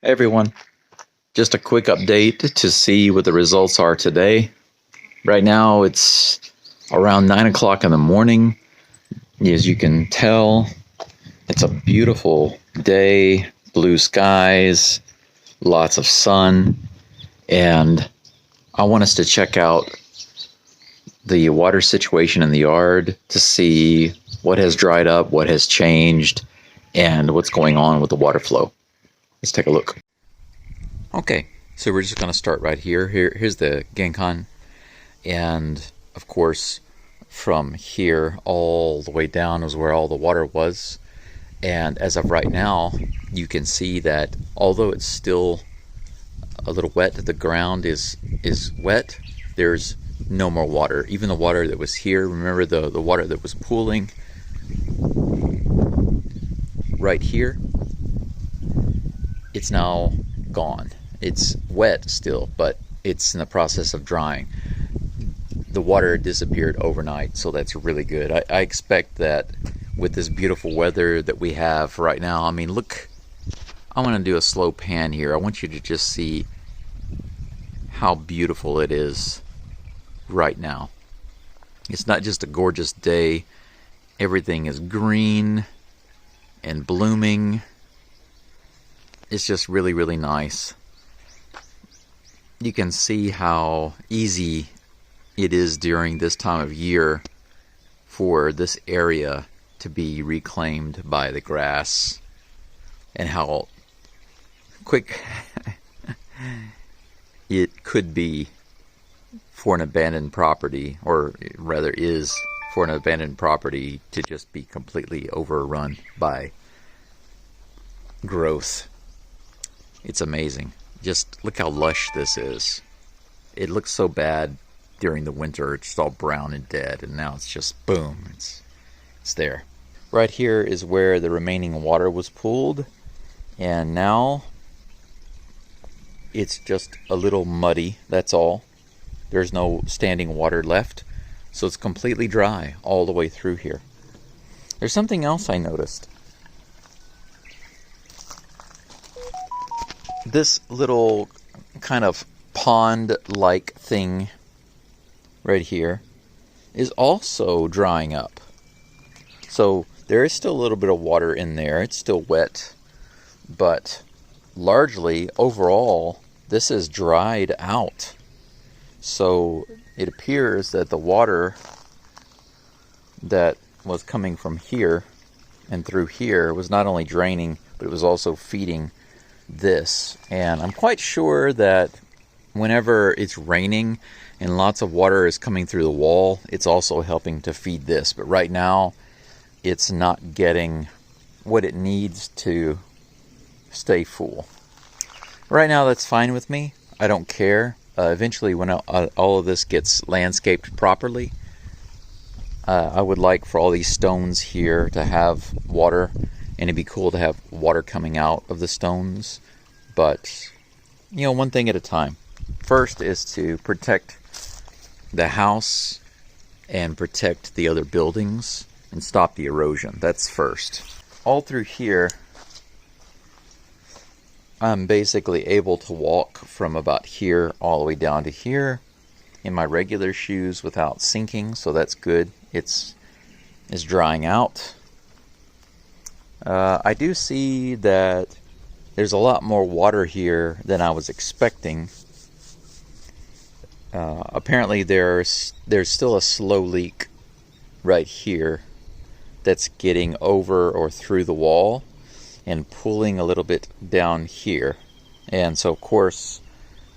Hey everyone, just a quick update to see what the results are today. Right now it's around 9 o'clock in the morning. As you can tell, it's a beautiful day, blue skies, lots of sun, and I want us to check out the water situation in the yard to see what has dried up, what has changed, and what's going on with the water flow. Let's take a look. Okay, so we're just going to start right here. Here's the Genkan, and of course from here all the way down is where all the water was. And as of right now, you can see that although it's still a little wet, the ground is wet, there's no more water. Even the water that was here, remember the water that was pooling right here, it's now gone. It's wet still, but it's in the process of drying. The water disappeared overnight, so that's really good. I expect that with this beautiful weather that we have right now, I mean, look, I'm going to do a slow pan here. I want you to just see how beautiful it is right now. It's not just a gorgeous day. Everything is green and blooming. It's just really, really nice. You can see how easy it is during this time of year for this area to be reclaimed by the grass, and how quick it could be for an abandoned property, or rather is for an abandoned property, to just be completely overrun by growth. It's amazing. Just look how lush this is. It looks so bad during the winter. It's all brown and dead, and now it's just boom. It's there. Right here is where the remaining water was pooled, and now it's just a little muddy. That's all. There's no standing water left, so it's completely dry all the way through here. There's something else I noticed. This little kind of pond-like thing right here is also drying up. So there is still a little bit of water in there. It's still wet, but largely, overall, this is dried out. So it appears that the water that was coming from here and through here was not only draining, but it was also feeding this. And I'm quite sure that whenever it's raining and lots of water is coming through the wall, it's also helping to feed this. But right now, it's not getting what it needs to stay full. Right now, that's fine with me. I don't care. Eventually, when all of this gets landscaped properly, I would like for all these stones here to have water, and it'd be cool to have water coming out of the stones. But, you know, one thing at a time. First is to protect the house and protect the other buildings and stop the erosion. That's first. All through here, I'm basically able to walk from about here all the way down to here in my regular shoes without sinking, so that's good. It's drying out. I do see that there's a lot more water here than I was expecting. Apparently there's still a slow leak right here that's getting over or through the wall and pulling a little bit down here. And so of course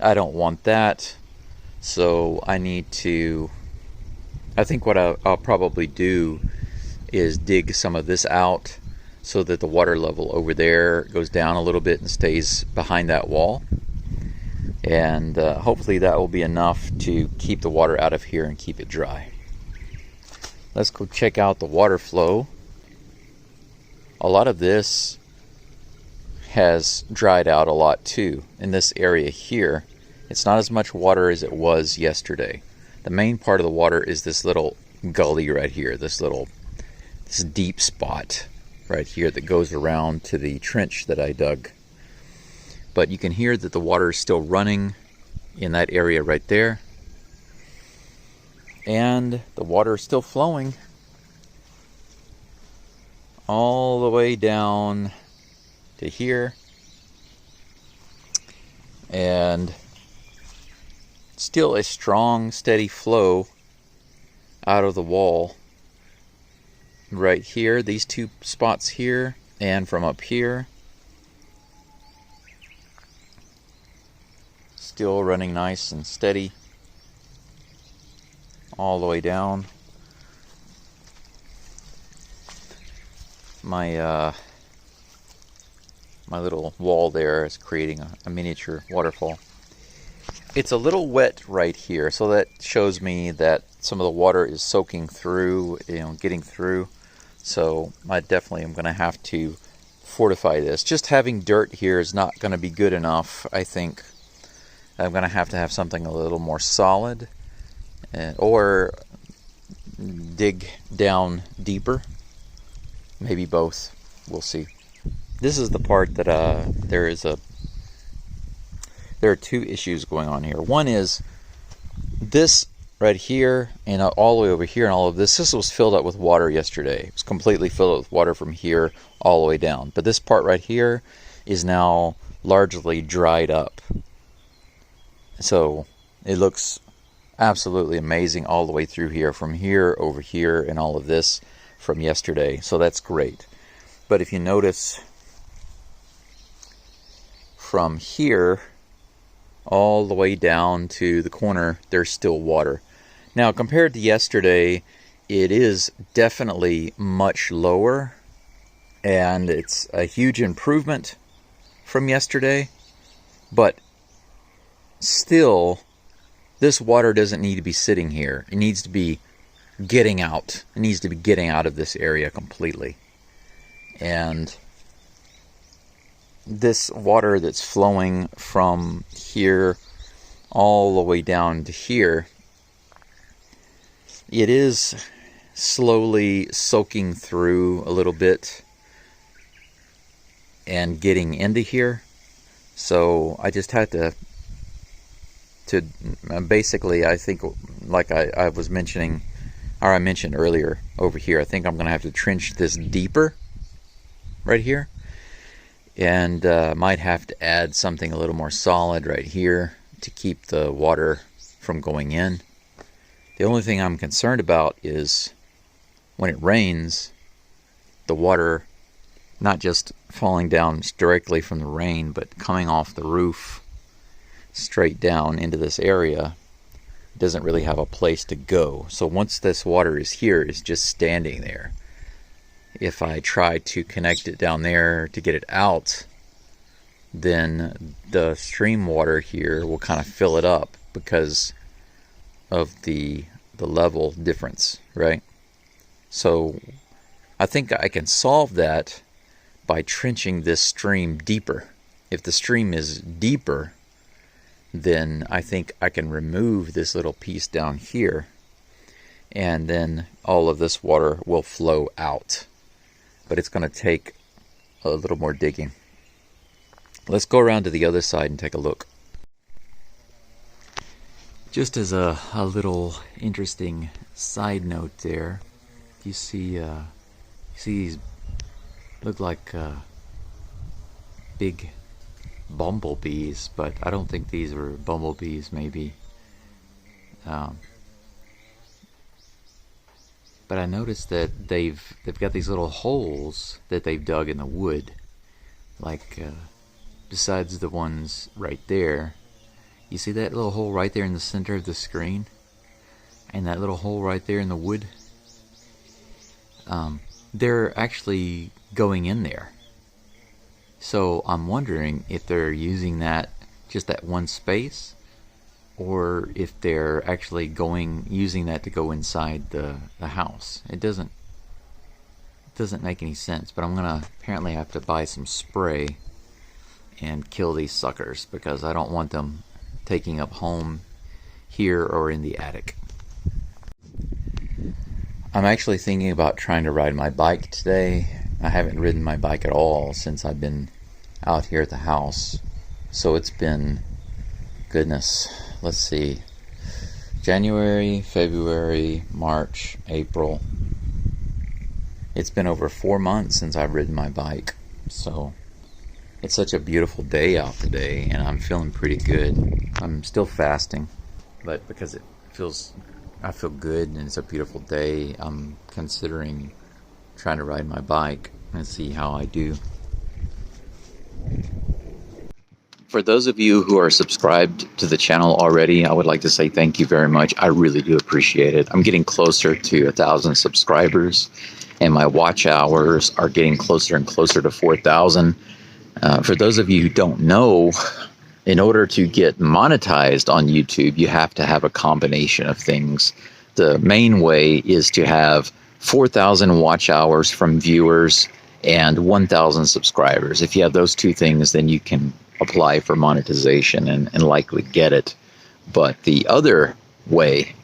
I don't want that. So I think what I'll probably do is dig some of this out so that the water level over there goes down a little bit and stays behind that wall. And hopefully that will be enough to keep the water out of here and keep it dry. Let's go check out the water flow. A lot of this has dried out a lot too. In this area here, it's not as much water as it was yesterday. The main part of the water is this little gully right here, this deep spot right here that goes around to the trench that I dug. but you can hear that the water is still running in that area right there. And the water is still flowing all the way down to here. And still a strong, steady flow out of the wall right here, these two spots here, and from up here. Still running nice and steady all the way down. My little wall there is creating a miniature waterfall. It's a little wet right here, so that shows me that some of the water is soaking through, getting through. So I definitely am going to have to fortify this. Just having dirt here is not going to be good enough. I think I'm going to have something a little more solid, or dig down deeper. Maybe both. We'll see. This is the part that there are two issues going on here. One is this right here and all the way over here, and all of this was filled up with water yesterday. It was completely filled up with water from here all the way down. But this part right here is now largely dried up. So it looks absolutely amazing all the way through here, from here over here, and all of this from yesterday. So that's great. But if you notice, from here all the way down to the corner, there's still water. Now, compared to yesterday, it is definitely much lower, and it's a huge improvement from yesterday. But still, this water doesn't need to be sitting here. It needs to be getting out. It needs to be getting out of this area completely. And this water that's flowing from here all the way down to here, it is slowly soaking through a little bit and getting into here. So I just had to basically, I think, like I was mentioning, or I mentioned earlier over here, I think I'm going to have to trench this deeper right here. And might have to add something a little more solid right here to keep the water from going in. The only thing I'm concerned about is when it rains, the water not just falling down directly from the rain, but coming off the roof straight down into this area. Doesn't really have a place to go. So once this water is here, it's just standing there. If I try to connect it down there to get it out, then the stream water here will kind of fill it up because of the level difference, right? So I think I can solve that by trenching this stream deeper. If the stream is deeper, then I think I can remove this little piece down here, and then all of this water will flow out. But it's going to take a little more digging. Let's go around to the other side and take a look. Just as a little interesting side note there, you see these look like big bumblebees, but I don't think these are bumblebees, maybe. But I noticed that they've got these little holes that they've dug in the wood, like besides the ones right there. You see that little hole right there in the center of the screen, and that little hole right there in the wood? They're actually going in there. So I'm wondering if they're using that, just that one space, or if they're actually using that to go inside the house. It doesn't make any sense, but I'm gonna apparently have to buy some spray and kill these suckers, because I don't want them taking up home here or in the attic. I'm actually thinking about trying to ride my bike today. I haven't ridden my bike at all since I've been out here at the house. So it's been, goodness, let's see, January, February, March, April. It's been over 4 months since I've ridden my bike. So it's such a beautiful day out today, and I'm feeling pretty good. I'm still fasting, but because I feel good and it's a beautiful day, I'm considering trying to ride my bike and see how I do. For those of you who are subscribed to the channel already, I would like to say thank you very much. I really do appreciate it. I'm getting closer to 1,000 subscribers, and my watch hours are getting closer and closer to 4,000. For those of you who don't know, in order to get monetized on YouTube, you have to have a combination of things. The main way is to have 4,000 watch hours from viewers and 1,000 subscribers. If you have those two things, then you can apply for monetization and likely get it. But the other way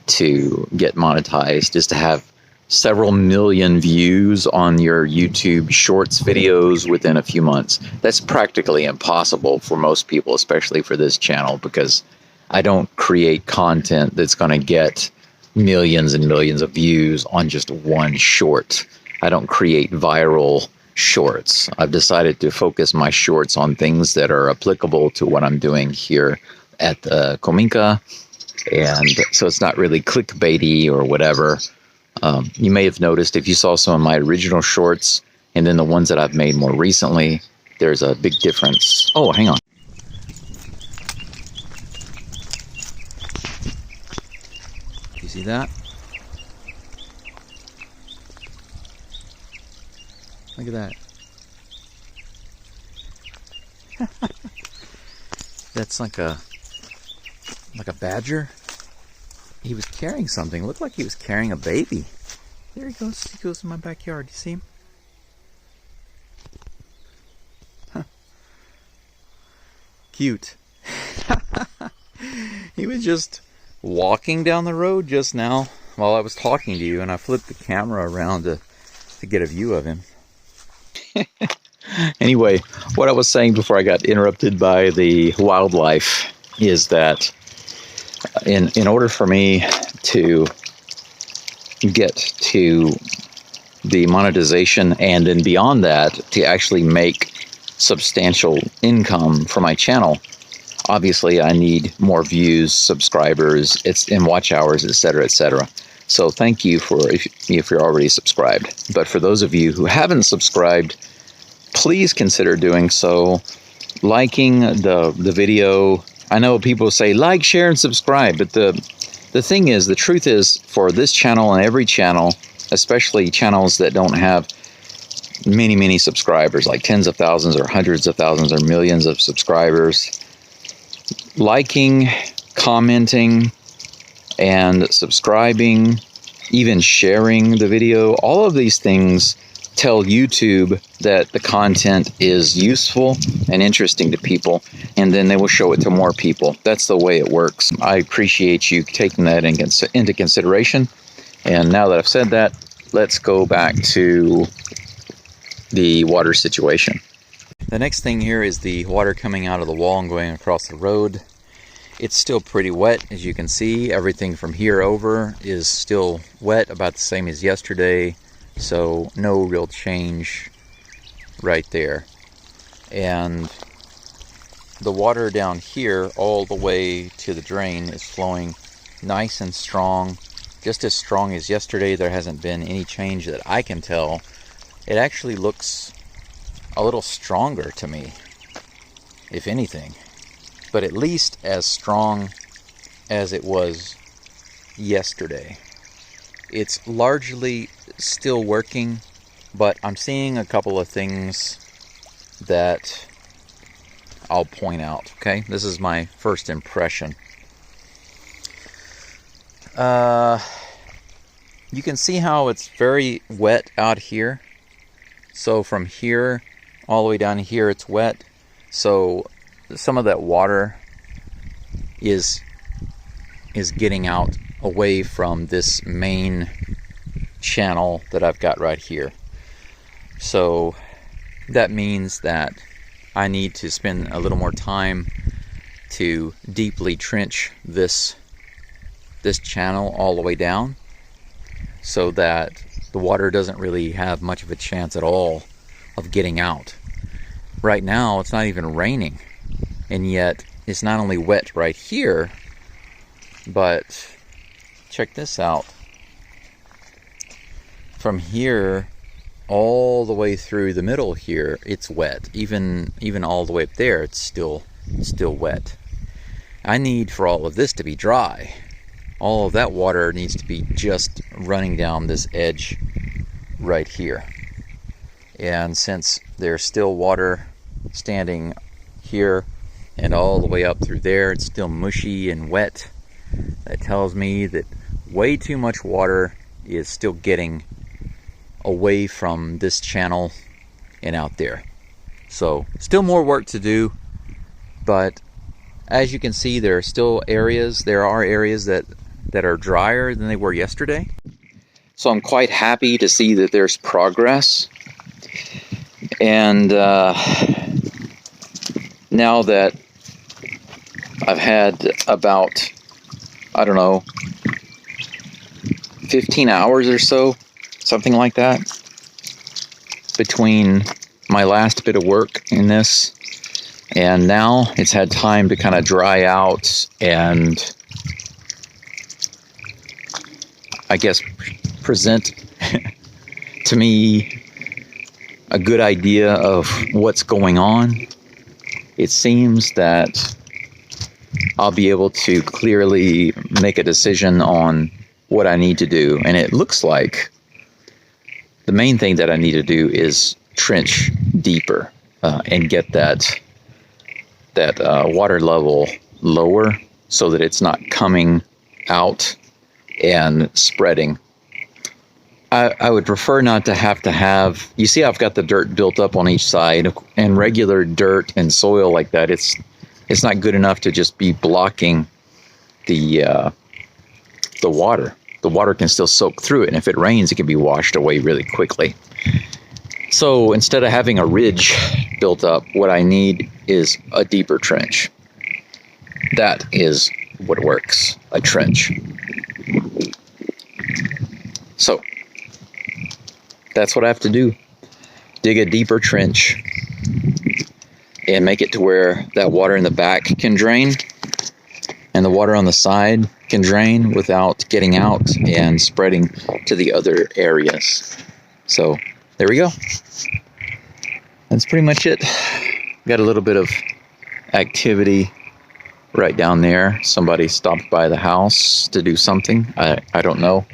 to get monetized is to have several million views on your YouTube Shorts videos within a few months. That's practically impossible for most people, especially for this channel, because I don't create content that's going to get millions and millions of views on just one short. I don't create viral shorts. I've decided to focus my shorts on things that are applicable to what I'm doing here at the Kominka, and so it's not really clickbaity or whatever. You may have noticed, if you saw some of my original shorts and then the ones that I've made more recently, there's a big difference. Oh, hang on. You see that? Look at that. That's like a badger. He was carrying something. It looked like he was carrying a baby. There he goes. He goes in my backyard. You see him? Huh. Cute. He was just walking down the road just now while I was talking to you, and I flipped the camera around to get a view of him. Anyway, what I was saying before I got interrupted by the wildlife is that in order for me to get to the monetization and then beyond that to actually make substantial income for my channel, obviously I need more views, subscribers, and watch hours, etc., etc. So thank you if you're already subscribed. But for those of you who haven't subscribed, please consider doing so. Liking the video. I know people say like, share, and subscribe, but the thing is, the truth is, for this channel and every channel, especially channels that don't have many subscribers, like tens of thousands or hundreds of thousands or millions of subscribers, liking, commenting, and subscribing, even sharing the video, all of these things tell YouTube that the content is useful and interesting to people, and then they will show it to more people. That's the way it works. I appreciate you taking that into consideration. And now that I've said that, let's go back to the water situation. The next thing here is the water coming out of the wall and going across the road. It's still pretty wet, as you can see. Everything from here over is still wet, about the same as yesterday. So no real change right there. And the water down here all the way to the drain is flowing nice and strong, just as strong as yesterday. There hasn't been any change that I can tell. It actually looks a little stronger to me, if anything, but at least as strong as it was yesterday. It's largely still working, but I'm seeing a couple of things that I'll point out, okay? This is my first impression. You can see how it's very wet out here. So from here all the way down here, it's wet. So some of that water is getting out away from this main channel that I've got right here. So that means that I need to spend a little more time to deeply trench this channel all the way down, so that the water doesn't really have much of a chance at all of getting out. Right now it's not even raining, and yet it's not only wet right here, but check this out. From here all the way through the middle here, it's wet. Even all the way up there, it's still wet. I need for all of this to be dry. All of that water needs to be just running down this edge right here. And since there's still water standing here and all the way up through there, it's still mushy and wet. That tells me that way too much water is still getting away from this channel and out there. So still more work to do, but as you can see, there are areas that are drier than they were yesterday. So I'm quite happy to see that there's progress. And now that I've had about, I don't know, 15 hours or so, something like that, between my last bit of work in this and now, it's had time to kind of dry out and, I guess, present to me a good idea of what's going on. It seems that I'll be able to clearly make a decision on what I need to do. And it looks like the main thing that I need to do is trench deeper and get that water level lower so that it's not coming out and spreading. I would prefer not to have, you see I've got the dirt built up on each side, and regular dirt and soil like that, it's not good enough to just be blocking the water. The water can still soak through it, and if it rains, it can be washed away really quickly. So instead of having a ridge built up, what I need is a deeper trench. That is what works, a trench. So that's what I have to do. Dig a deeper trench and make it to where that water in the back can drain and the water on the side can drain without getting out and spreading to the other areas. So there we go. That's pretty much it. Got a little bit of activity right down there. Somebody stopped by the house to do something. I don't know.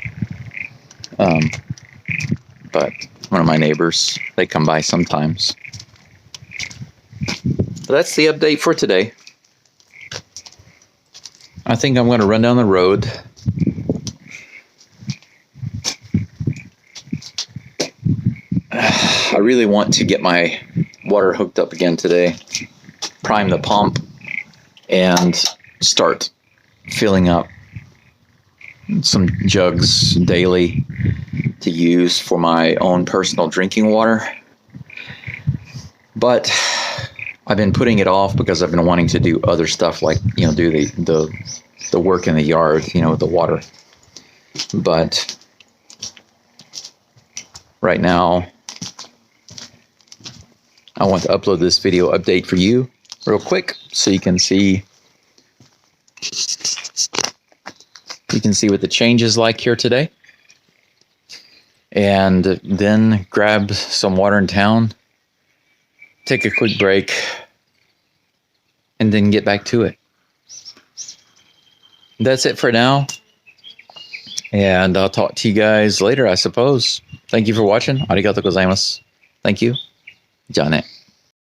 But one of my neighbors, they come by sometimes. But that's the update for today. I think I'm going to run down the road. I really want to get my water hooked up again today, prime the pump, and start filling up some jugs daily to use for my own personal drinking water. But I've been putting it off because I've been wanting to do other stuff, like, do the work in the yard, with the water. But right now, I want to upload this video update for you real quick so you can see what the change is like here today. And then grab some water in town, take a quick break, and then get back to it. That's it for now. And I'll talk to you guys later, I suppose. Thank you for watching. Arigatou gozaimasu. Thank you. じゃあね。